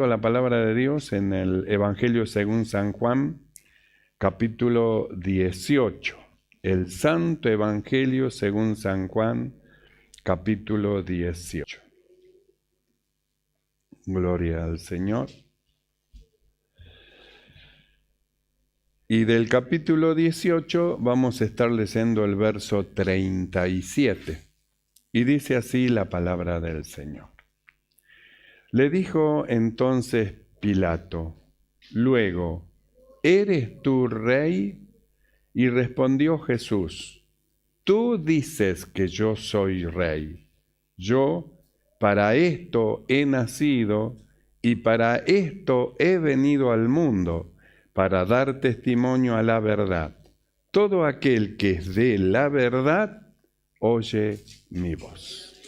La palabra de Dios en el Evangelio según San Juan, capítulo 18. El Santo Evangelio según San Juan, capítulo 18. Gloria al Señor. Y del capítulo 18 vamos a estar leyendo el verso 37. Y dice así la palabra del Señor. Le dijo entonces Pilato: luego, ¿eres tú rey? Y respondió Jesús: tú dices que yo soy rey. Yo para esto he nacido y para esto he venido al mundo, para dar testimonio a la verdad. Todo aquel que es de la verdad, oye mi voz.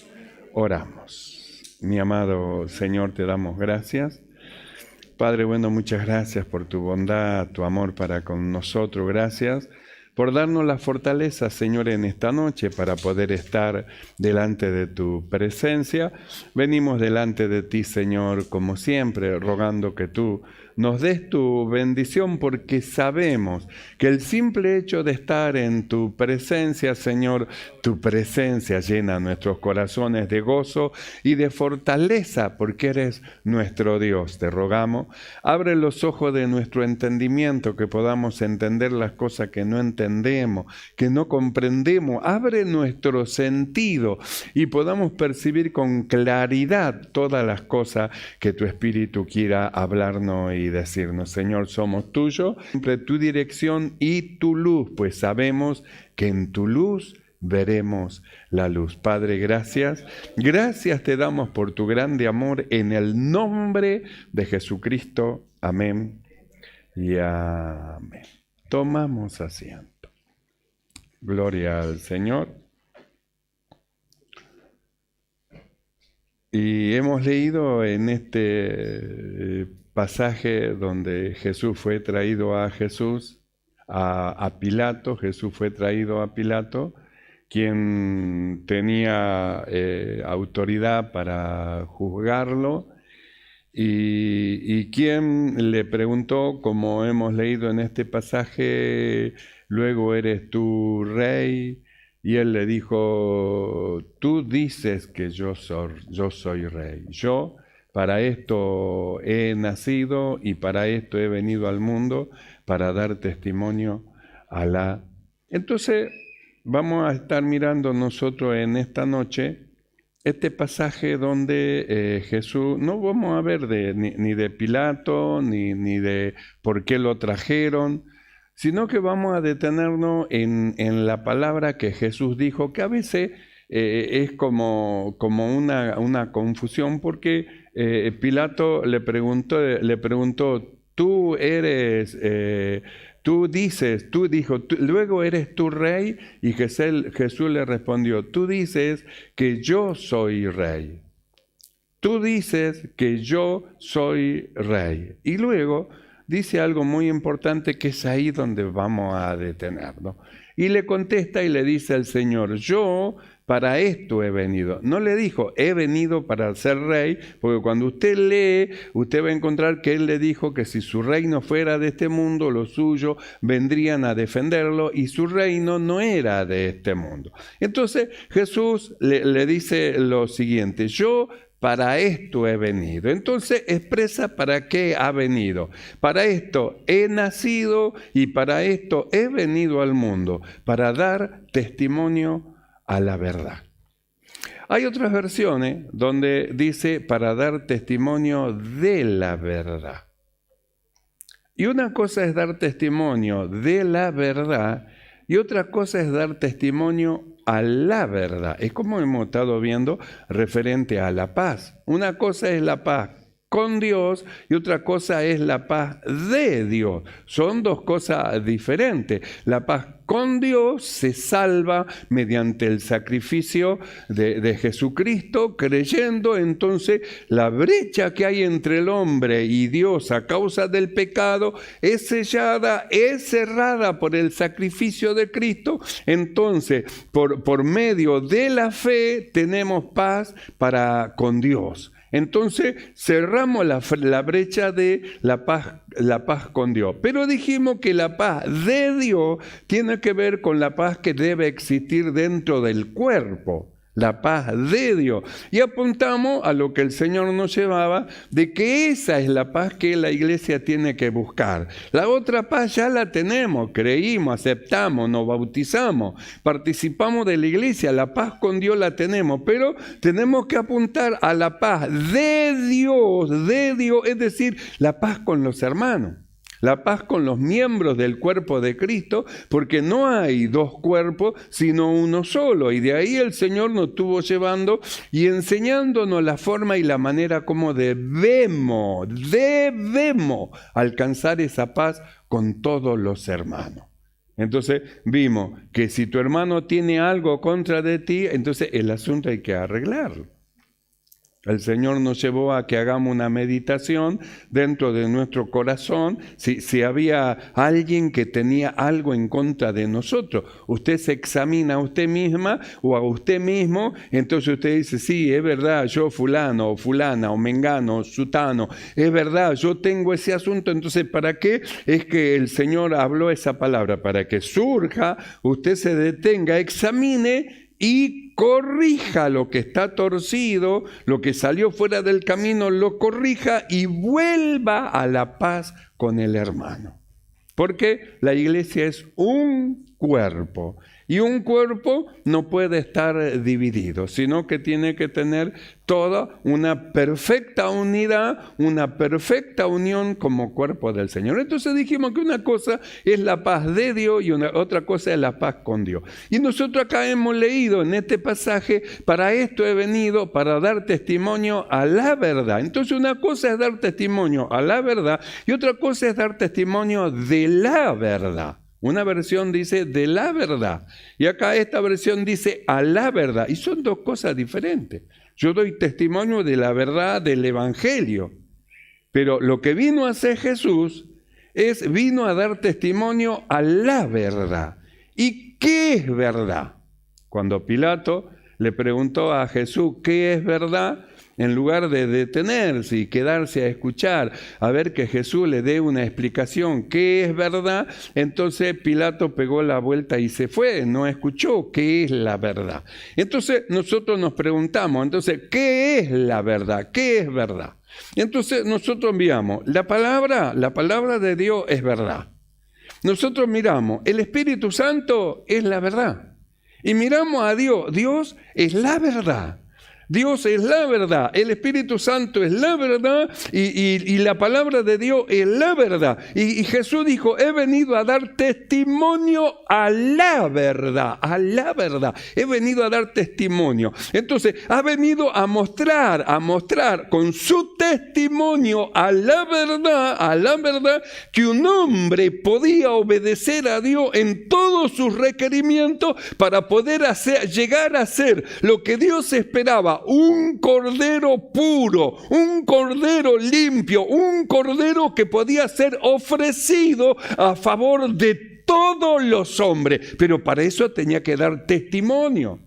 Oramos. Mi amado Señor, te damos gracias. Padre bueno, muchas gracias por tu bondad, tu amor para con nosotros. Gracias por darnos la fortaleza, Señor, en esta noche para poder estar delante de tu presencia. Venimos delante de ti, Señor, como siempre, rogando que tú nos des tu bendición, porque sabemos que el simple hecho de estar en tu presencia, Señor, tu presencia llena nuestros corazones de gozo y de fortaleza, porque eres nuestro Dios. Te rogamos, abre los ojos de nuestro entendimiento, que podamos entender las cosas que no entendemos, que no comprendemos. Abre nuestro sentido y podamos percibir con claridad todas las cosas que tu Espíritu quiera hablarnos y decirnos. Señor, somos tuyos, siempre tu dirección y tu luz, pues sabemos que en tu luz veremos la luz. Padre, gracias. Gracias te damos por tu grande amor en el nombre de Jesucristo. Amén y amén. Tomamos asiento. Gloria al Señor. Y hemos leído en este pasaje donde Jesús fue traído a Pilato. Jesús fue traído a Pilato, quien tenía autoridad para juzgarlo, y quien le preguntó, como hemos leído en este pasaje, luego eres tú rey. Y él le dijo: tú dices que yo soy rey. Yo para esto he nacido y para esto he venido al mundo, para dar testimonio a la... Entonces vamos a estar mirando nosotros en esta noche este pasaje donde Jesús, no vamos a ver ni de Pilato, ni de por qué lo trajeron, sino que vamos a detenernos en la palabra que Jesús dijo, que a veces es como una confusión, porque Pilato le preguntó, tú eres, luego eres tú rey, y Jesús le respondió: tú dices que yo soy rey. Tú dices que yo soy rey. Y luego dice algo muy importante, que es ahí donde vamos a detenernos. Y le contesta y le dice al Señor: yo para esto he venido. No le dijo, he venido para ser rey, porque cuando usted lee, usted va a encontrar que él le dijo que si su reino fuera de este mundo, los suyos vendrían a defenderlo, y su reino no era de este mundo. Entonces Jesús le dice lo siguiente: yo para esto he venido. Entonces expresa para qué ha venido. Para esto he nacido y para esto he venido al mundo, para dar testimonio a la verdad. Hay otras versiones donde dice para dar testimonio de la verdad. Y una cosa es dar testimonio de la verdad y otra cosa es dar testimonio a la verdad. Es como hemos estado viendo referente a la paz. Una cosa es la paz con Dios y otra cosa es la paz de Dios. Son dos cosas diferentes. La paz con Dios se salva mediante el sacrificio de Jesucristo, creyendo. Entonces la brecha que hay entre el hombre y Dios a causa del pecado es sellada, es cerrada por el sacrificio de Cristo. Entonces por medio de la fe tenemos paz con Dios. Entonces cerramos la brecha de la paz con Dios. Pero dijimos que la paz de Dios tiene que ver con la paz que debe existir dentro del cuerpo. La paz de Dios. Y apuntamos a lo que el Señor nos llevaba, de que esa es la paz que la iglesia tiene que buscar. La otra paz ya la tenemos, creímos, aceptamos, nos bautizamos, participamos de la iglesia, la paz con Dios la tenemos, pero tenemos que apuntar a la paz de Dios, es decir, la paz con los hermanos. La paz con los miembros del cuerpo de Cristo, porque no hay dos cuerpos, sino uno solo. Y de ahí el Señor nos estuvo llevando y enseñándonos la forma y la manera como debemos alcanzar esa paz con todos los hermanos. Entonces vimos que si tu hermano tiene algo contra de ti, entonces el asunto hay que arreglarlo. El Señor nos llevó a que hagamos una meditación dentro de nuestro corazón, si había alguien que tenía algo en contra de nosotros. Usted se examina a usted misma o a usted mismo, entonces usted dice, sí, es verdad, yo fulano o fulana o mengano o sutano, es verdad, yo tengo ese asunto, entonces ¿para qué es que el Señor habló esa palabra? Para que surja, usted se detenga, examine y corrija lo que está torcido, lo que salió fuera del camino, lo corrija y vuelva a la paz con el hermano. Porque la iglesia es un cuerpo. Y un cuerpo no puede estar dividido, sino que tiene que tener toda una perfecta unidad, una perfecta unión como cuerpo del Señor. Entonces dijimos que una cosa es la paz de Dios y otra cosa es la paz con Dios. Y nosotros acá hemos leído en este pasaje, para esto he venido, para dar testimonio a la verdad. Entonces una cosa es dar testimonio a la verdad y otra cosa es dar testimonio de la verdad. Una versión dice de la verdad y acá esta versión dice a la verdad y son dos cosas diferentes. Yo doy testimonio de la verdad del Evangelio, pero lo que vino a hacer Jesús vino a dar testimonio a la verdad. ¿Y qué es verdad? Cuando Pilato le preguntó a Jesús qué es verdad, en lugar de detenerse y quedarse a escuchar, a ver que Jesús le dé una explicación, ¿qué es verdad? Entonces Pilato pegó la vuelta y se fue, no escuchó qué es la verdad. Entonces nosotros nos preguntamos, entonces, ¿qué es la verdad? ¿Qué es verdad? Entonces nosotros miramos, la palabra de Dios es verdad. Nosotros miramos, el Espíritu Santo es la verdad. Y miramos a Dios, Dios es la verdad. Dios es la verdad, el Espíritu Santo es la verdad y la palabra de Dios es la verdad. Y Jesús dijo, he venido a dar testimonio a la verdad, he venido a dar testimonio. Entonces, ha venido a mostrar con su testimonio a la verdad, que un hombre podía obedecer a Dios en todos sus requerimientos para poder llegar a ser lo que Dios esperaba. Un cordero puro, un cordero limpio, un cordero que podía ser ofrecido a favor de todos los hombres. Pero para eso tenía que dar testimonio.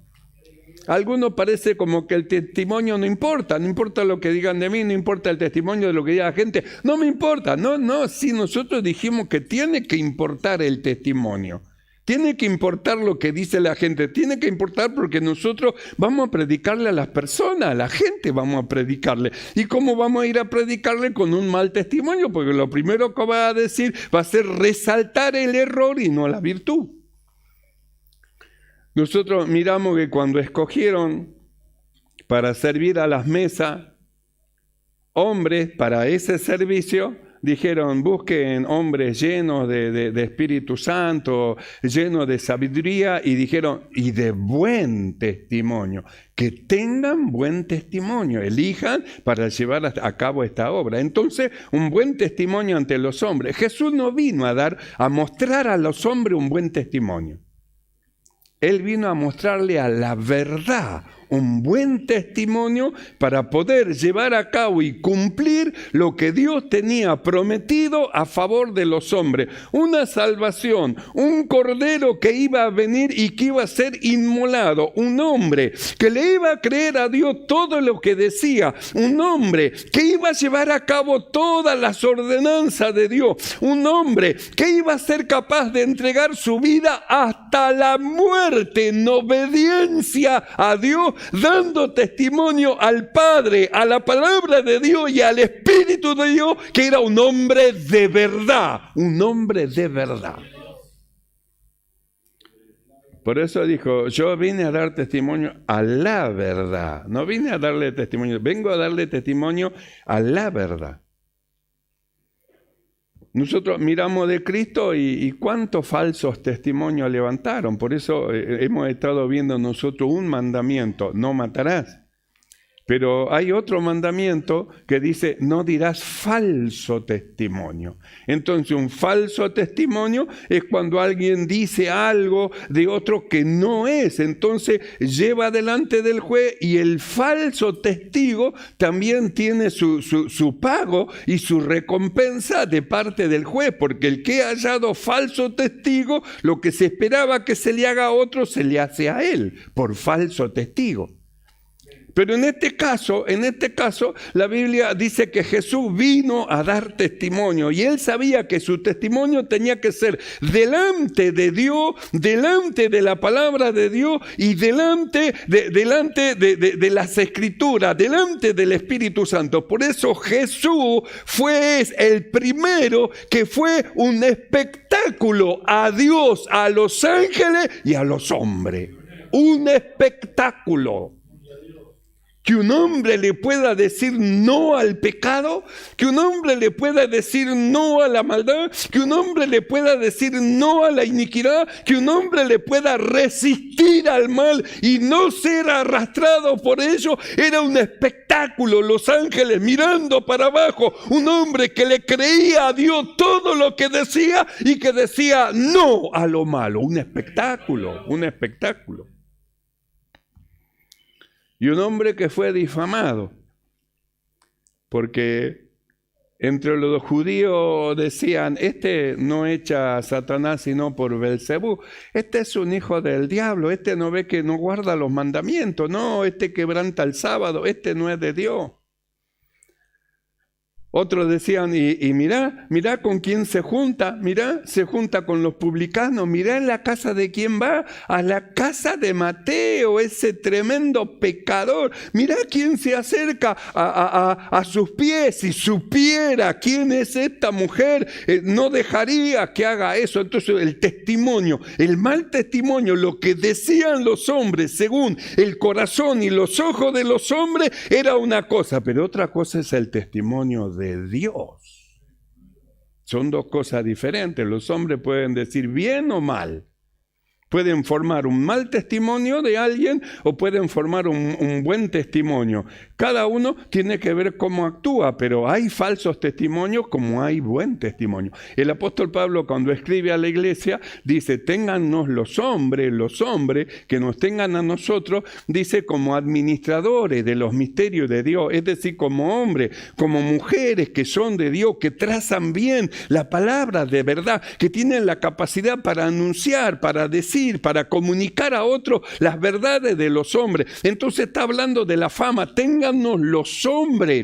A algunos parece como que el testimonio no importa lo que digan de mí, no importa el testimonio de lo que diga la gente. No me importa, no, si nosotros dijimos que tiene que importar el testimonio. Tiene que importar lo que dice la gente, tiene que importar porque nosotros vamos a predicarle a las personas, a la gente vamos a predicarle. ¿Y cómo vamos a ir a predicarle con un mal testimonio? Porque lo primero que va a decir va a ser resaltar el error y no la virtud. Nosotros miramos que cuando escogieron para servir a las mesas hombres para ese servicio, dijeron, busquen hombres llenos de Espíritu Santo, llenos de sabiduría, y dijeron, y de buen testimonio, que tengan buen testimonio, elijan para llevar a cabo esta obra. Entonces, un buen testimonio ante los hombres. Jesús no vino a mostrar a los hombres un buen testimonio. Él vino a mostrarle a la verdad un buen testimonio para poder llevar a cabo y cumplir lo que Dios tenía prometido a favor de los hombres. Una salvación, un cordero que iba a venir y que iba a ser inmolado, un hombre que le iba a creer a Dios todo lo que decía, un hombre que iba a llevar a cabo todas las ordenanzas de Dios, un hombre que iba a ser capaz de entregar su vida hasta la muerte en obediencia a Dios, dando testimonio al Padre, a la palabra de Dios y al Espíritu de Dios, que era un hombre de verdad, un hombre de verdad. Por eso dijo, yo vine a dar testimonio a la verdad. No vine a darle testimonio, vengo a darle testimonio a la verdad. Nosotros miramos de Cristo y cuántos falsos testimonios levantaron. Por eso hemos estado viendo nosotros un mandamiento, no matarás. Pero hay otro mandamiento que dice, no dirás falso testimonio. Entonces, un falso testimonio es cuando alguien dice algo de otro que no es. Entonces, lleva delante del juez y el falso testigo también tiene su pago y su recompensa de parte del juez. Porque el que ha hallado falso testigo, lo que se esperaba que se le haga a otro, se le hace a él, por falso testigo. Pero en este caso, la Biblia dice que Jesús vino a dar testimonio y él sabía que su testimonio tenía que ser delante de Dios, delante de la palabra de Dios y delante de las Escrituras, delante del Espíritu Santo. Por eso Jesús fue el primero que fue un espectáculo a Dios, a los ángeles y a los hombres. Un espectáculo. Que un hombre le pueda decir no al pecado, que un hombre le pueda decir no a la maldad, que un hombre le pueda decir no a la iniquidad, que un hombre le pueda resistir al mal y no ser arrastrado por ello, era un espectáculo. Los ángeles mirando para abajo, un hombre que le creía a Dios todo lo que decía y que decía no a lo malo. Un espectáculo, un espectáculo. Y un hombre que fue difamado, porque entre los judíos decían, este no echa a Satanás sino por Belcebú, este es un hijo del diablo, este no ve que no guarda los mandamientos, no, este quebranta el sábado, este no es de Dios. Otros decían, y mirá con quién se junta, se junta con los publicanos, mirá en la casa de quién va, a la casa de Mateo, ese tremendo pecador, mirá quién se acerca a sus pies, si supiera quién es esta mujer, no dejaría que haga eso. Entonces el testimonio, el mal testimonio, lo que decían los hombres según el corazón y los ojos de los hombres era una cosa, pero otra cosa es el testimonio de Dios. Son dos cosas diferentes. Los hombres pueden decir bien o mal. Pueden formar un mal testimonio de alguien o pueden formar un buen testimonio. Cada uno tiene que ver cómo actúa, pero hay falsos testimonios como hay buen testimonio. El apóstol Pablo, cuando escribe a la iglesia, dice, téngannos los hombres que nos tengan a nosotros, dice, como administradores de los misterios de Dios, es decir, como hombres, como mujeres que son de Dios, que trazan bien la palabra de verdad, que tienen la capacidad para anunciar, para decir, para comunicar a otros las verdades de los hombres. Entonces está hablando de la fama. Téngannos los hombres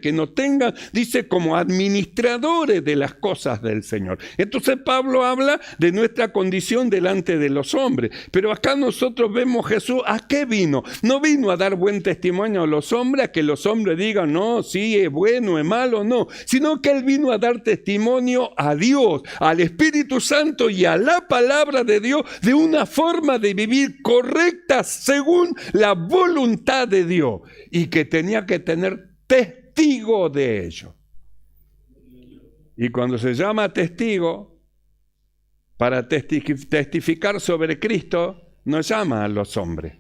que nos tengan, dice, como administradores de las cosas del Señor. Entonces Pablo habla de nuestra condición delante de los hombres. Pero acá nosotros vemos Jesús, ¿a qué vino? No vino a dar buen testimonio a los hombres, a que los hombres digan, no, sí, es bueno, es malo, no. Sino que Él vino a dar testimonio a Dios, al Espíritu Santo y a la palabra de Dios, de una forma de vivir correcta según la voluntad de Dios y que tenía que tener testigo de ello. Y cuando se llama testigo, para testificar sobre Cristo, no llama a los hombres.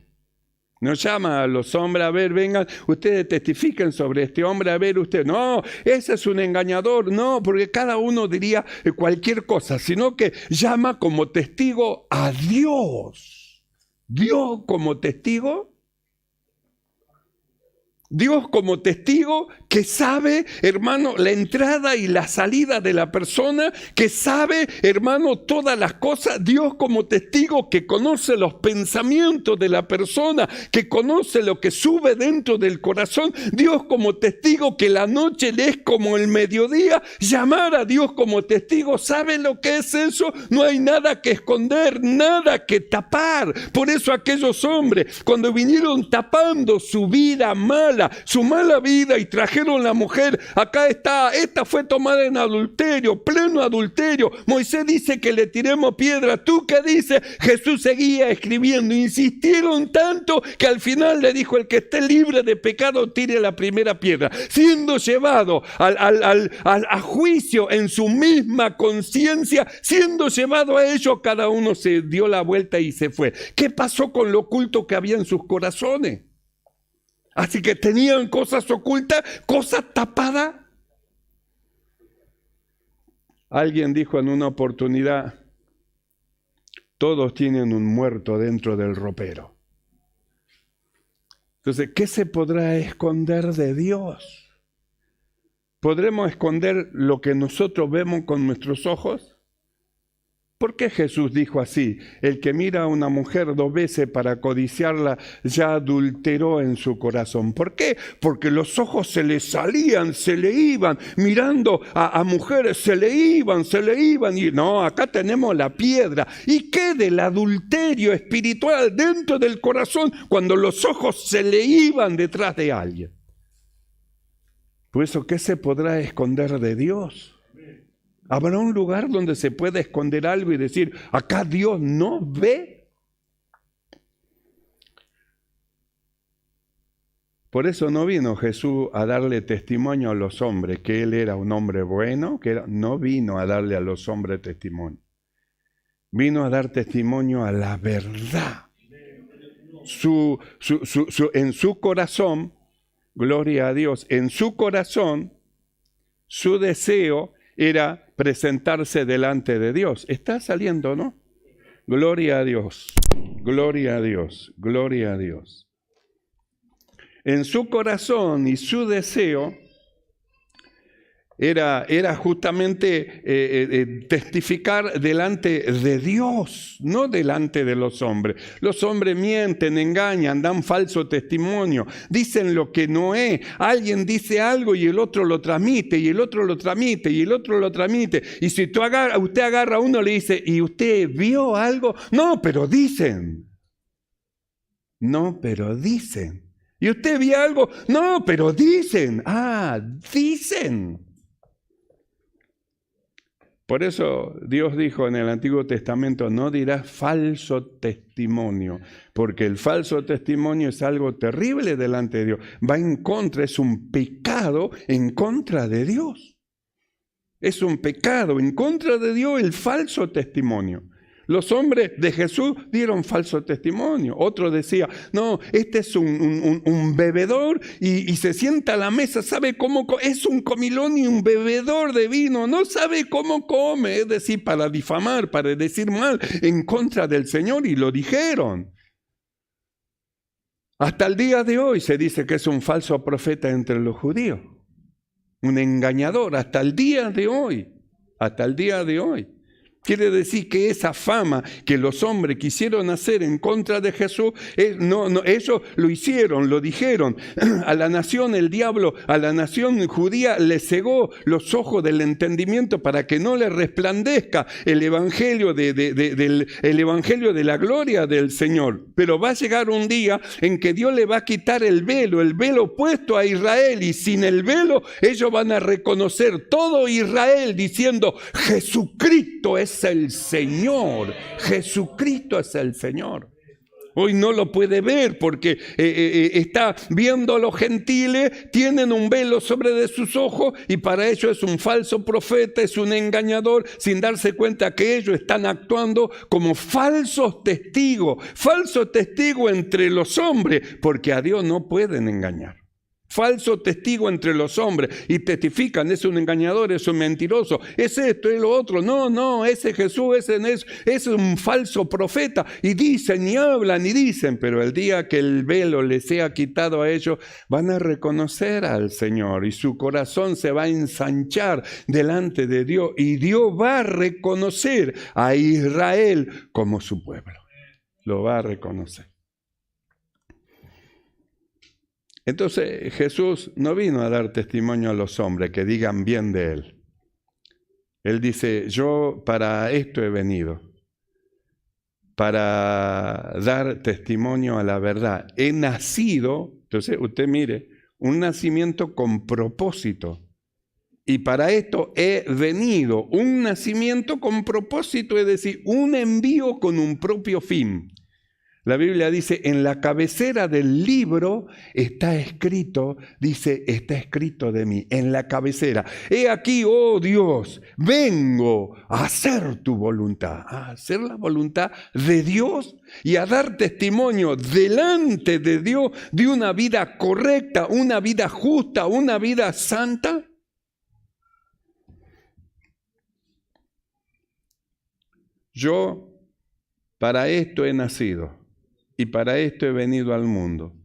No llama a los hombres, a ver, vengan, ustedes testifiquen sobre este hombre, a ver, usted, no, ese es un engañador, no, porque cada uno diría cualquier cosa, sino que llama como testigo a Dios. Dios como testigo Dios como testigo que sabe, hermano, la entrada y la salida de la persona, que sabe, hermano, todas las cosas. Dios como testigo que conoce los pensamientos de la persona, que conoce lo que sube dentro del corazón. Dios como testigo que la noche le es como el mediodía. Llamar a Dios como testigo, ¿sabe lo que es eso? No hay nada que esconder, nada que tapar. Por eso aquellos hombres, cuando vinieron tapando su vida mala, su mala vida, y trajeron la mujer, acá está, esta fue tomada en adulterio, pleno adulterio. Moisés dice que le tiremos piedra. ¿Tú qué dices? Jesús seguía escribiendo. Insistieron tanto que al final le dijo: el que esté libre de pecado tire la primera piedra. Siendo llevado a juicio en su misma conciencia, siendo llevado a ello, cada uno se dio la vuelta y se fue. ¿Qué pasó con lo oculto que había en sus corazones? Así que tenían cosas ocultas, cosas tapadas. Alguien dijo en una oportunidad: todos tienen un muerto dentro del ropero. Entonces, ¿qué se podrá esconder de Dios? ¿Podremos esconder lo que nosotros vemos con nuestros ojos? ¿Por qué Jesús dijo así? El que mira a una mujer 2 veces para codiciarla ya adulteró en su corazón. ¿Por qué? Porque los ojos se le salían, se le iban, mirando a mujeres, se le iban. Y no, acá tenemos la piedra. ¿Y qué del adulterio espiritual dentro del corazón cuando los ojos se le iban detrás de alguien? Por eso, ¿qué se podrá esconder de Dios? ¿Habrá un lugar donde se pueda esconder algo y decir: acá Dios no ve? Por eso no vino Jesús a darle testimonio a los hombres que Él era un hombre bueno, no vino a darle a los hombres testimonio. Vino a dar testimonio a la verdad. En su corazón, gloria a Dios, en su corazón, su deseo era presentarse delante de Dios. Está saliendo, ¿no? Gloria a Dios, gloria a Dios, gloria a Dios. En su corazón y su deseo era justamente testificar delante de Dios, no delante de los hombres. Los hombres mienten, engañan, dan falso testimonio, dicen lo que no es. Alguien dice algo y el otro lo transmite, y el otro lo transmite, y el otro lo transmite. Y si usted agarra a uno y le dice: ¿y usted vio algo? No, pero dicen. No, pero dicen. ¿Y usted vio algo? No, pero dicen. Ah, dicen. Por eso Dios dijo en el Antiguo Testamento: no dirás falso testimonio, porque el falso testimonio es algo terrible delante de Dios. Va en contra, es un pecado en contra de Dios. Es un pecado en contra de Dios el falso testimonio. Los hombres de Jesús dieron falso testimonio. Otro decía: no, este es un bebedor y se sienta a la mesa, sabe cómo, es un comilón y un bebedor de vino, no sabe cómo come. Es decir, para difamar, para decir mal en contra del Señor, y lo dijeron. Hasta el día de hoy se dice que es un falso profeta entre los judíos, un engañador, hasta el día de hoy, hasta el día de hoy. Quiere decir que esa fama que los hombres quisieron hacer en contra de Jesús, ellos lo hicieron, lo dijeron. A la nación, el diablo, a la nación judía le cegó los ojos del entendimiento para que no le resplandezca el evangelio el evangelio de la gloria del Señor. Pero va a llegar un día en que Dios le va a quitar el velo puesto a Israel, y sin el velo ellos van a reconocer todo Israel diciendo: Jesucristo es el Señor. Jesucristo es el Señor. Hoy no lo puede ver porque está viendo a los gentiles, tienen un velo sobre de sus ojos, y para ellos es un falso profeta, es un engañador, sin darse cuenta que ellos están actuando como falsos testigos entre los hombres, porque a Dios no pueden engañar. falso testigo entre los hombres, y testifican, es un engañador, es un mentiroso, es esto, es lo otro. No, ese Jesús, es un falso profeta, y dicen, y hablan, y dicen, pero el día que el velo les sea quitado a ellos, van a reconocer al Señor, y su corazón se va a ensanchar delante de Dios, y Dios va a reconocer a Israel como su pueblo. Lo va a reconocer. Entonces Jesús no vino a dar testimonio a los hombres que digan bien de Él. Él dice, yo para esto he venido, para dar testimonio a la verdad. He nacido, entonces usted mire, un nacimiento con propósito. Y para esto he venido, un nacimiento con propósito, es decir, un envío con un propio fin. La Biblia dice, en la cabecera del libro está escrito, dice, está escrito de mí, en la cabecera. He aquí, oh Dios, vengo a hacer tu voluntad, a hacer la voluntad de Dios y a dar testimonio delante de Dios de una vida correcta, una vida justa, una vida santa. Yo para esto he nacido. Y para esto he venido al mundo,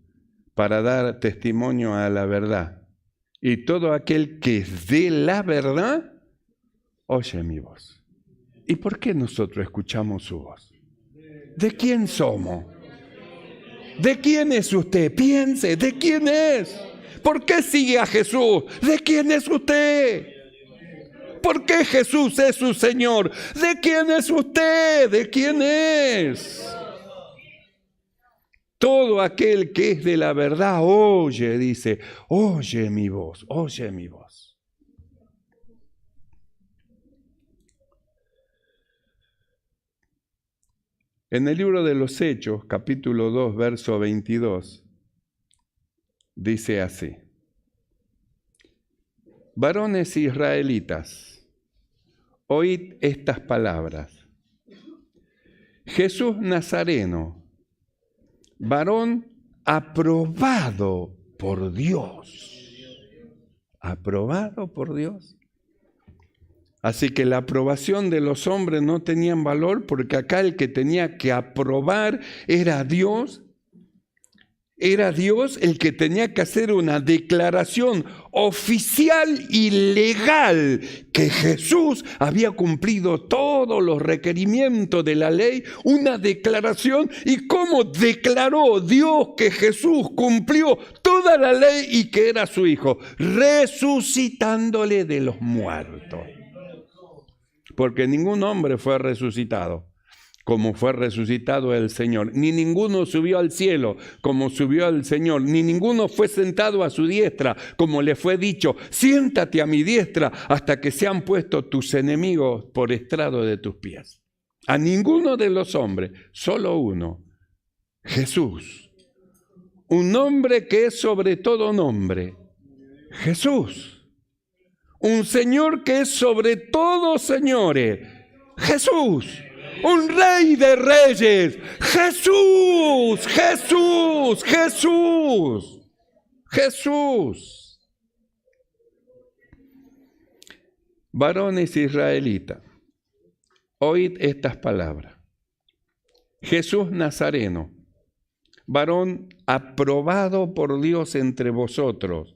para dar testimonio a la verdad. Y todo aquel que es de la verdad, oye mi voz. ¿Y por qué nosotros escuchamos su voz? ¿De quién somos? ¿De quién es usted? Piense, ¿de quién es? ¿Por qué sigue a Jesús? ¿De quién es usted? ¿Por qué Jesús es su Señor? ¿De quién es usted? ¿De quién es? Todo aquel que es de la verdad oye, dice, oye mi voz, oye mi voz. En el libro de los Hechos, capítulo 2, verso 22, dice así: varones israelitas, oíd estas palabras. Jesús Nazareno, varón aprobado por Dios. Aprobado por Dios. Así que la aprobación de los hombres no tenían valor, porque acá el que tenía que aprobar era Dios. Era Dios el que tenía que hacer una declaración oficial y legal que Jesús había cumplido todos los requerimientos de la ley, una declaración. ¿Y cómo declaró Dios que Jesús cumplió toda la ley y que era su Hijo? Resucitándole de los muertos. Porque ningún hombre fue resucitado como fue resucitado el Señor. Ni ninguno subió al cielo como subió el Señor. Ni ninguno fue sentado a su diestra como le fue dicho: siéntate a mi diestra hasta que sean puestos tus enemigos por estrado de tus pies. A ninguno de los hombres, solo uno, Jesús. Un nombre que es sobre todo nombre, Jesús. Un Señor que es sobre todos señores, Jesús. Un Rey de reyes, Jesús, Jesús, Jesús, Jesús. Varones israelitas, oíd estas palabras. Jesús Nazareno, varón aprobado por Dios entre vosotros,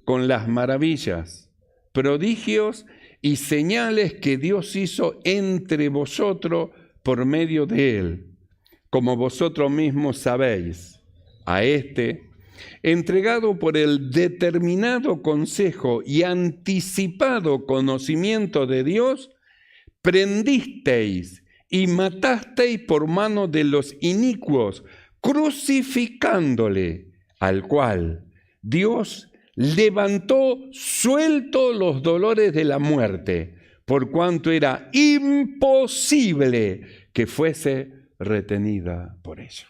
con las maravillas, prodigios y señales que Dios hizo entre vosotros por medio de él, como vosotros mismos sabéis. A este, entregado por el determinado consejo y anticipado conocimiento de Dios, prendisteis y matasteis por mano de los inicuos, crucificándole, al cual Dios levantó suelto los dolores de la muerte, por cuanto era imposible que fuese retenida por ella.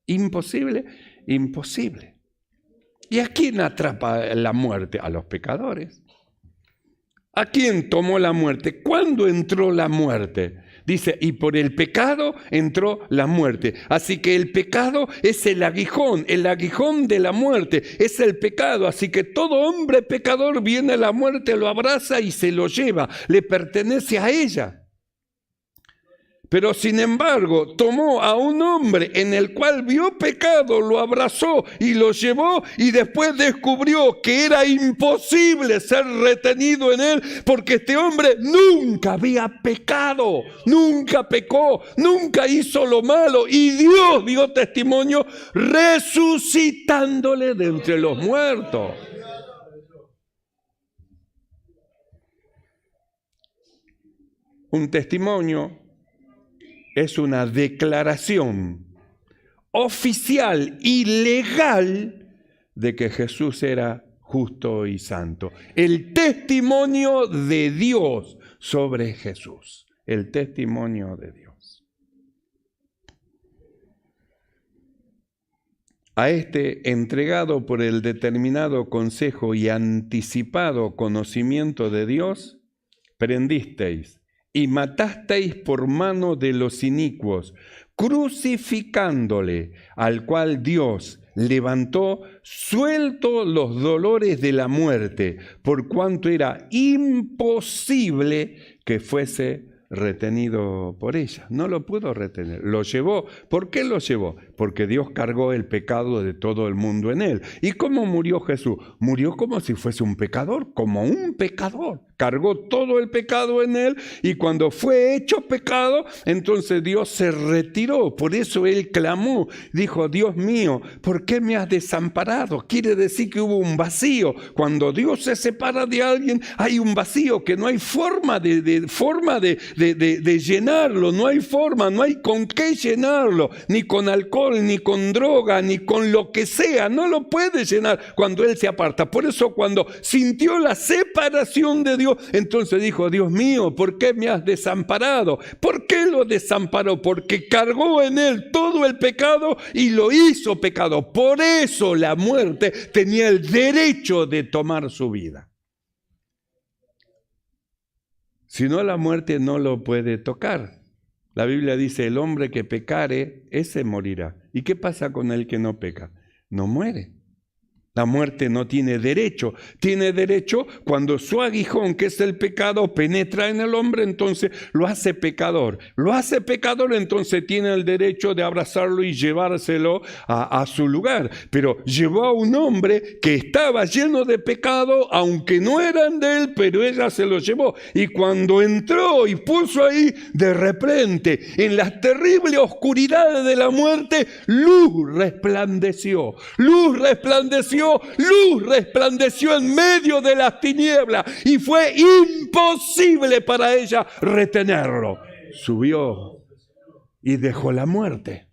Imposible, imposible. ¿Y a quién atrapa la muerte? A los pecadores. ¿A quién tomó la muerte? ¿Cuándo entró la muerte? Dice, y por el pecado entró la muerte. Así que el pecado es el aguijón de la muerte, es el pecado. Así que todo hombre pecador viene a la muerte, lo abraza y se lo lleva, le pertenece a ella. Pero sin embargo, tomó a un hombre en el cual vio pecado, lo abrazó y lo llevó, y después descubrió que era imposible ser retenido en él, porque este hombre nunca había pecado, nunca pecó, nunca hizo lo malo, y Dios dio testimonio resucitándole de entre los muertos. Un testimonio es una declaración oficial y legal de que Jesús era justo y santo. El testimonio de Dios sobre Jesús. El testimonio de Dios. A este entregado por el determinado consejo y anticipado conocimiento de Dios, prendisteis y matasteis por mano de los inicuos, crucificándole, al cual Dios levantó, suelto los dolores de la muerte, por cuanto era imposible que fuese retenido por ella. No lo pudo retener, lo llevó. ¿Por qué lo llevó? Porque Dios cargó el pecado de todo el mundo en él. ¿Y cómo murió Jesús? Murió como si fuese un pecador, como un pecador. Cargó todo el pecado en él, y cuando fue hecho pecado, entonces Dios se retiró. Por eso él clamó, dijo, Dios mío, ¿por qué me has desamparado? Quiere decir que hubo un vacío. Cuando Dios se separa de alguien, hay un vacío que no hay forma de llenarlo, no hay forma, no hay con qué llenarlo, ni con alcohol, ni con droga, ni con lo que sea, no lo puede llenar cuando él se aparta. Por eso cuando sintió la separación de Dios, entonces dijo, Dios mío, ¿por qué me has desamparado? ¿Por qué lo desamparó? Porque cargó en él todo el pecado y lo hizo pecado. Por eso la muerte tenía el derecho de tomar su vida. Si no, la muerte no lo puede tocar. La Biblia dice, el hombre que pecare, ese morirá. ¿Y qué pasa con el que no peca? No muere. La muerte no tiene derecho. Tiene derecho cuando su aguijón, que es el pecado, penetra en el hombre, entonces lo hace pecador. Lo hace pecador, entonces tiene el derecho de abrazarlo y llevárselo a su lugar. Pero llevó a un hombre que estaba lleno de pecado, aunque no eran de él, pero ella se lo llevó. Y cuando entró y puso ahí, de repente, en las terribles oscuridades de la muerte, luz resplandeció. Luz resplandeció. Luz resplandeció en medio de las tinieblas y fue imposible para ella retenerlo. Subió y dejó la muerte.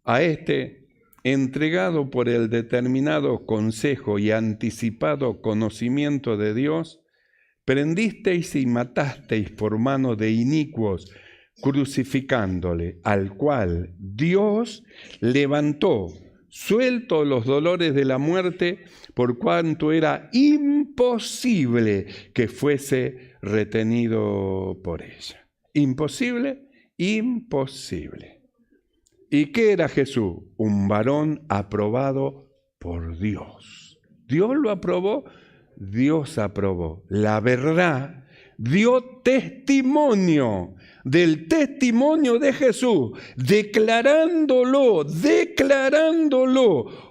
A este, entregado por el determinado consejo y anticipado conocimiento de Dios, prendisteis y matasteis por mano de inicuos, crucificándole, al cual Dios levantó, suelto los dolores de la muerte, por cuanto era imposible que fuese retenido por ella. ¿Imposible? Imposible. ¿Y qué era Jesús? Un varón aprobado por Dios. ¿Dios lo aprobó? Dios aprobó. La verdad dio testimonio del testimonio de Jesús, declarándolo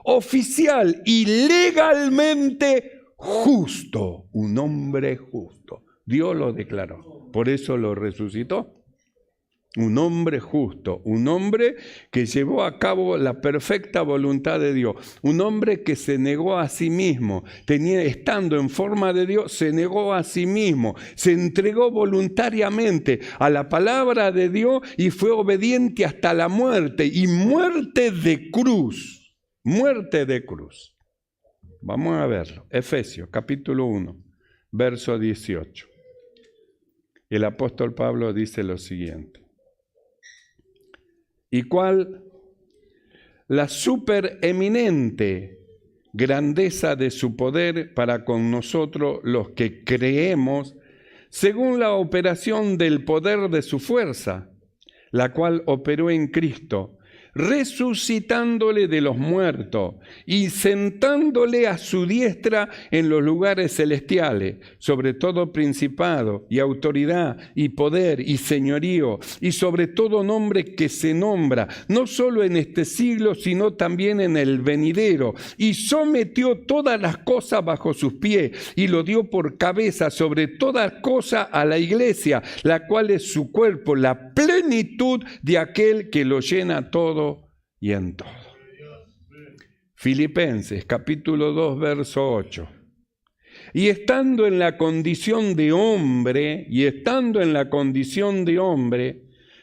oficial y legalmente justo, un hombre justo. Dios lo declaró, por eso lo resucitó. Un hombre justo, un hombre que llevó a cabo la perfecta voluntad de Dios, un hombre que se negó a sí mismo, estando en forma de Dios, se negó a sí mismo, se entregó voluntariamente a la palabra de Dios y fue obediente hasta la muerte, y muerte de cruz, muerte de cruz. Vamos a verlo, Efesios capítulo 1, verso 18. El apóstol Pablo dice lo siguiente. ¿Y cuál? La supereminente grandeza de su poder para con nosotros los que creemos, según la operación del poder de su fuerza, la cual operó en Cristo, resucitándole de los muertos y sentándole a su diestra en los lugares celestiales, sobre todo principado y autoridad y poder y señorío, y sobre todo nombre que se nombra, no solo en este siglo, sino también en el venidero, y sometió todas las cosas bajo sus pies, y lo dio por cabeza sobre todas cosas a la iglesia, la cual es su cuerpo, la plenitud de aquel que lo llena todo y en todo. Filipenses capítulo 2 verso 8. Y estando en la condición de hombre,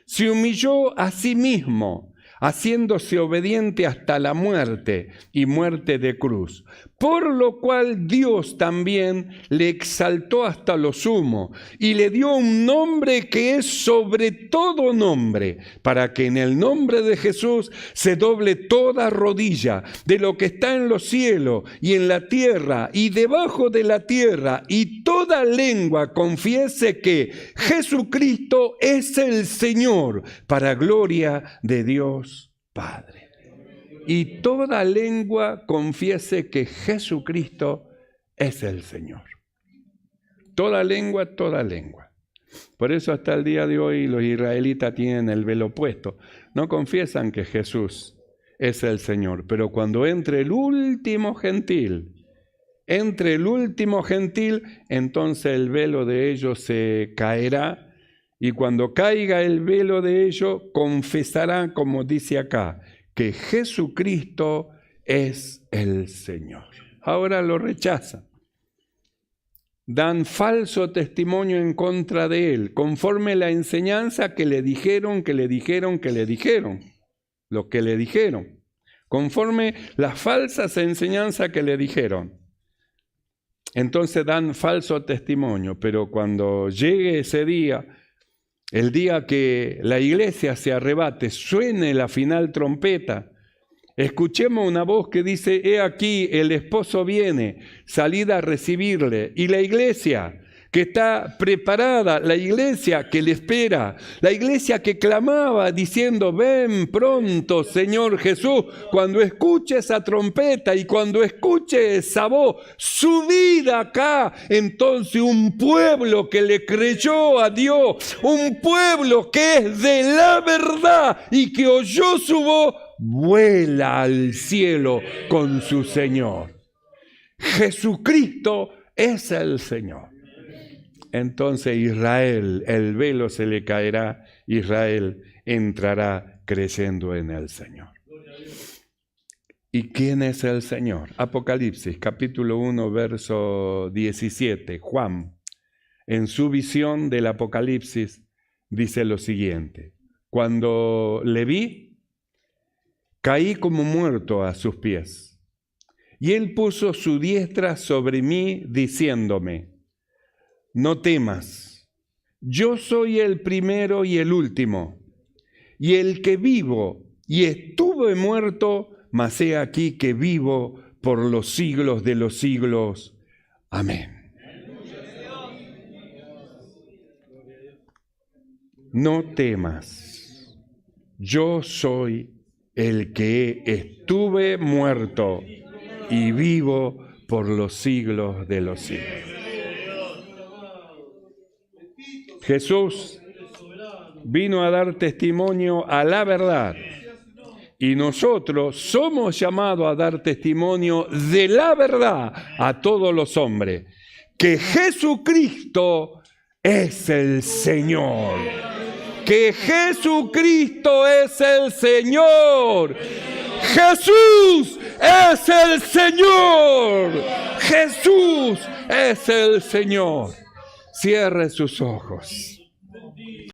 se humilló a sí mismo, haciéndose obediente hasta la muerte y muerte de cruz. Por lo cual Dios también le exaltó hasta lo sumo y le dio un nombre que es sobre todo nombre, para que en el nombre de Jesús se doble toda rodilla de lo que está en los cielos y en la tierra y debajo de la tierra, y toda lengua confiese que Jesucristo es el Señor, para gloria de Dios Padre. Y toda lengua confiese que Jesucristo es el Señor. Toda lengua, toda lengua. Por eso hasta el día de hoy los israelitas tienen el velo puesto. No confiesan que Jesús es el Señor. Pero cuando entre el último gentil, entonces el velo de ellos se caerá. Y cuando caiga el velo de ellos, confesarán, como dice acá, que Jesucristo es el Señor. Ahora lo rechazan. Dan falso testimonio en contra de él, conforme la enseñanza que le dijeron, lo que le dijeron, conforme las falsas enseñanzas que le dijeron. Entonces dan falso testimonio, pero cuando llegue ese día, el día que la iglesia se arrebate, suene la final trompeta, escuchemos una voz que dice: he aquí, el esposo viene, salid a recibirle. Y la iglesia que está preparada, la iglesia que le espera, la iglesia que clamaba diciendo: ven pronto, Señor Jesús. Cuando escuche esa trompeta y cuando escuche esa voz, subid acá. Entonces un pueblo que le creyó a Dios, un pueblo que es de la verdad y que oyó su voz, vuela al cielo con su Señor. Jesucristo es el Señor. Entonces Israel, el velo se le caerá, Israel entrará creyendo en el Señor. ¿Y quién es el Señor? Apocalipsis, capítulo 1, verso 17. Juan, en su visión del Apocalipsis, dice lo siguiente: cuando le vi, caí como muerto a sus pies, y él puso su diestra sobre mí, diciéndome: no temas, yo soy el primero y el último, y el que vivo, y estuve muerto, mas he aquí que vivo por los siglos de los siglos. Amén. No temas, yo soy el que estuve muerto y vivo por los siglos de los siglos. Jesús vino a dar testimonio a la verdad y nosotros somos llamados a dar testimonio de la verdad a todos los hombres, que Jesucristo es el Señor, que Jesucristo es el Señor, Jesús es el Señor, Jesús es el Señor. Cierre sus ojos.